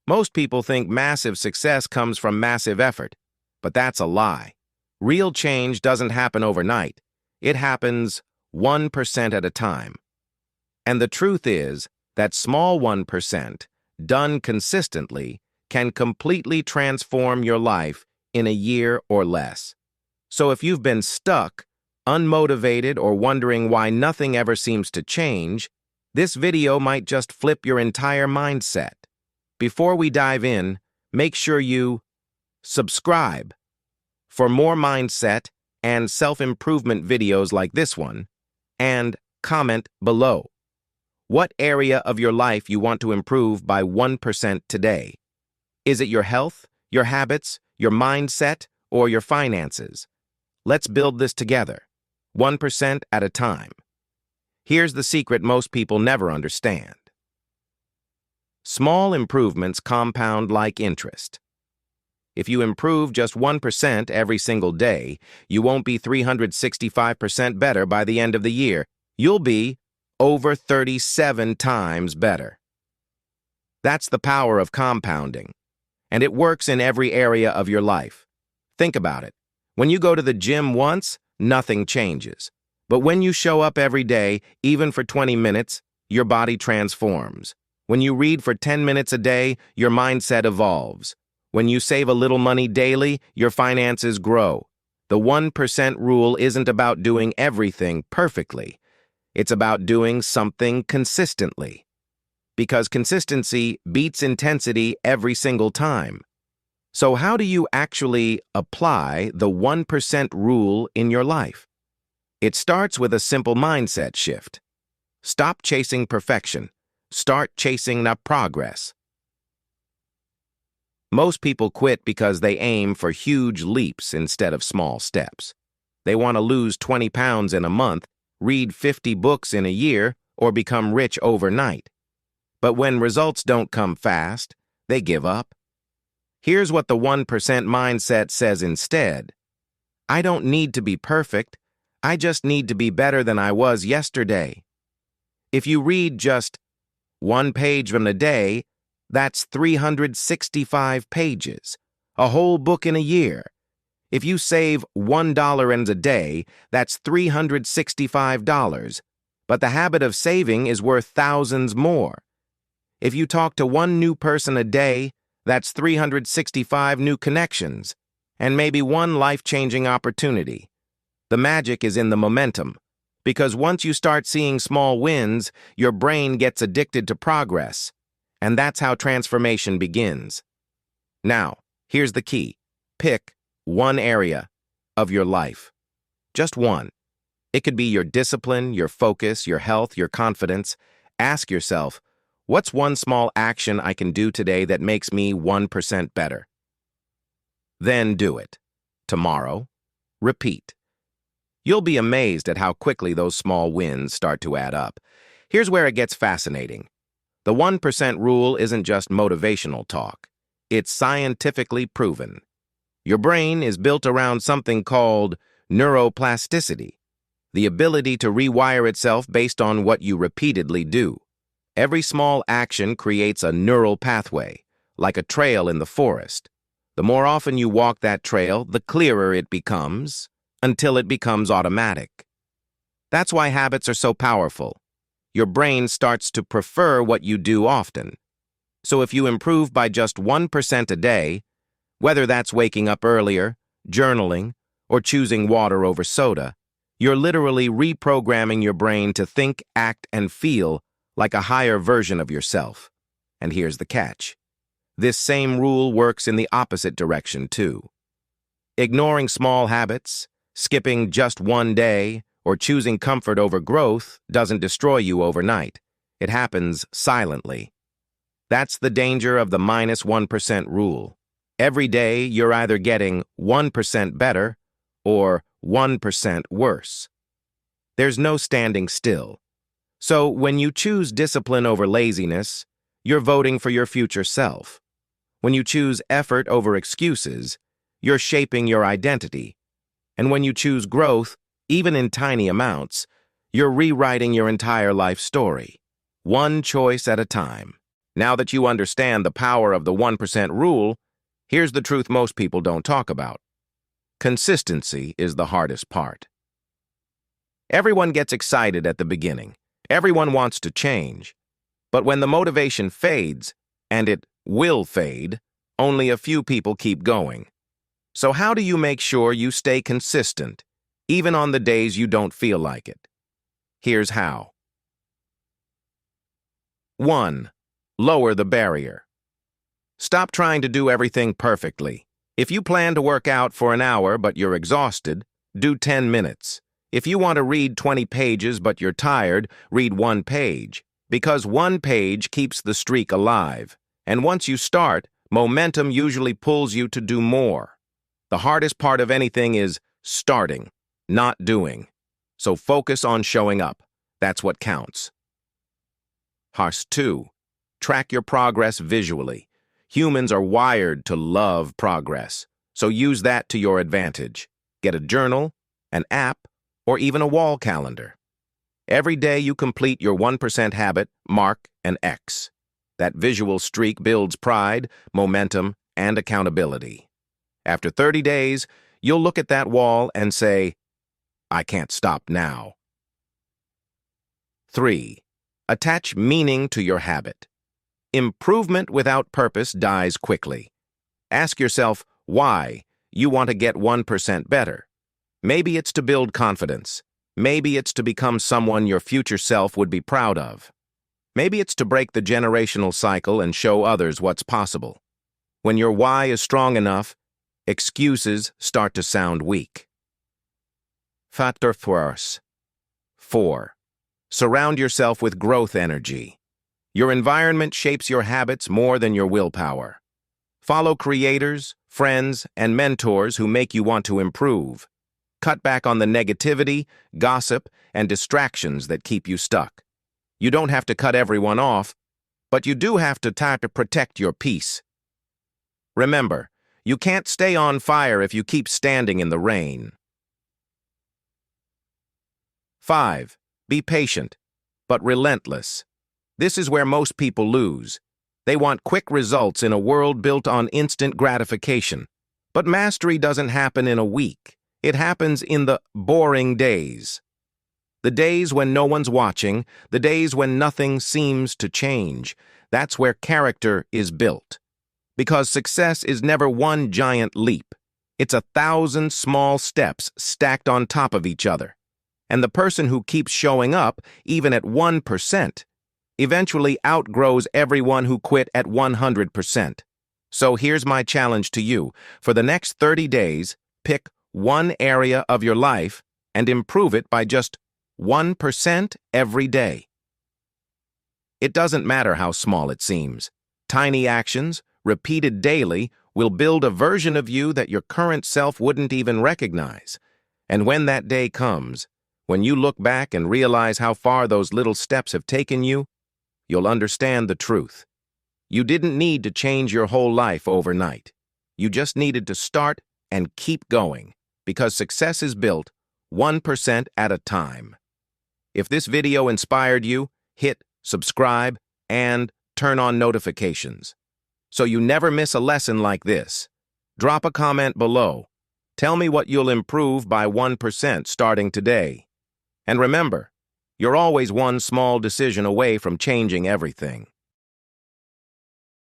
Most people think massive success comes from massive effort, but that's a lie. Real change doesn't happen overnight. It happens 1% at a time. And the truth is that small 1%, done consistently, can completely transform your life in a year or less. So if you've been stuck, unmotivated, or wondering why nothing ever seems to change, this video might just flip your entire mindset. Before we dive in, make sure you subscribe for more mindset and self-improvement videos like this one, and comment below what area of your life you want to improve by 1% today. Is it your health, your habits, your mindset, or your finances? Let's build this together, 1% at a time. Here's the secret most people never understand. Small improvements compound like interest. If you improve just 1% every single day, you won't be 365% better by the end of the year. You'll be over 37 times better. That's the power of compounding, and it works in every area of your life. Think about it. When you go to the gym once, nothing changes. But when you show up every day, even for 20 minutes, your body transforms. When you read for 10 minutes a day, your mindset evolves. When you save a little money daily, your finances grow. The 1% rule isn't about doing everything perfectly. It's about doing something consistently. Because consistency beats intensity every single time. So how do you actually apply the 1% rule in your life? It starts with a simple mindset shift. Stop chasing perfection. Start chasing the progress. Most people quit because they aim for huge leaps instead of small steps. They want to lose 20 pounds in a month, read 50 books in a year, or become rich overnight. But when results don't come fast, they give up. Here's what the 1% mindset says instead. I don't need to be perfect. I just need to be better than I was yesterday. If you read just one page from a day, that's 365 pages, a whole book in a year. If you save $1 in a day, that's $365. But the habit of saving is worth thousands more. If you talk to one new person a day, that's 365 new connections, and maybe one life-changing opportunity. The magic is in the momentum, because once you start seeing small wins, your brain gets addicted to progress, and that's how transformation begins. Now, here's the key. Pick one area of your life. Just one. It could be your discipline, your focus, your health, your confidence. Ask yourself, what's one small action I can do today that makes me 1% better? Then do it. Tomorrow, repeat. You'll be amazed at how quickly those small wins start to add up. Here's where it gets fascinating. The 1% rule isn't just motivational talk. It's scientifically proven. Your brain is built around something called neuroplasticity, the ability to rewire itself based on what you repeatedly do. Every small action creates a neural pathway, like a trail in the forest. The more often you walk that trail, the clearer it becomes, until it becomes automatic. That's why habits are so powerful. Your brain starts to prefer what you do often. So if you improve by just 1% a day, whether that's waking up earlier, journaling, or choosing water over soda, you're literally reprogramming your brain to think, act, and feel like a higher version of yourself. And here's the catch. This same rule works in the opposite direction, too. Ignoring small habits, skipping just one day, or choosing comfort over growth doesn't destroy you overnight. It happens silently. That's the danger of the -1% rule. Every day, you're either getting 1% better or 1% worse. There's no standing still. So when you choose discipline over laziness, you're voting for your future self. When you choose effort over excuses, you're shaping your identity. And when you choose growth, even in tiny amounts, you're rewriting your entire life story, one choice at a time. Now that you understand the power of the 1% rule, here's the truth most people don't talk about. Consistency is the hardest part. Everyone gets excited at the beginning. Everyone wants to change. But when the motivation fades, and it will fade, only a few people keep going. So how do you make sure you stay consistent, even on the days you don't feel like it? Here's how. 1. Lower the barrier. Stop trying to do everything perfectly. If you plan to work out for an hour but you're exhausted, do 10 minutes. If you want to read 20 pages but you're tired, read 1 page. Because 1 page keeps the streak alive. And once you start, momentum usually pulls you to do more. The hardest part of anything is starting, not doing. So focus on showing up. That's what counts. 2. Track your progress visually. Humans are wired to love progress, so use that to your advantage. Get a journal, an app, or even a wall calendar. Every day you complete your 1% habit, mark an X. That visual streak builds pride, momentum, and accountability. After 30 days, you'll look at that wall and say, I can't stop now. 3. Attach meaning to your habit. Improvement without purpose dies quickly. Ask yourself why you want to get 1% better. Maybe it's to build confidence. Maybe it's to become someone your future self would be proud of. Maybe it's to break the generational cycle and show others what's possible. When your why is strong enough, excuses start to sound weak. Factor 4. Surround yourself with growth energy. Your environment shapes your habits more than your willpower. Follow creators, friends, and mentors who make you want to improve. Cut back on the negativity, gossip, and distractions that keep you stuck. You don't have to cut everyone off, but you do have to try to protect your peace. Remember, you can't stay on fire if you keep standing in the rain. 5. Be patient, but relentless. This is where most people lose. They want quick results in a world built on instant gratification. But mastery doesn't happen in a week. It happens in the boring days. The days when no one's watching, the days when nothing seems to change. That's where character is built. Because success is never one giant leap. It's 1,000 small steps stacked on top of each other. And the person who keeps showing up, even at 1%, eventually outgrows everyone who quit at 100%. So here's my challenge to you. For the next 30 days, pick one area of your life and improve it by just 1% every day. It doesn't matter how small it seems. Tiny actions, repeated daily, will build a version of you that your current self wouldn't even recognize. And when that day comes, when you look back and realize how far those little steps have taken you, you'll understand the truth. You didn't need to change your whole life overnight. You just needed to start and keep going, because success is built 1% at a time. If this video inspired you, hit subscribe and turn on notifications, so you never miss a lesson like this. Drop a comment below. Tell me what you'll improve by 1% starting today. And remember, you're always one small decision away from changing everything.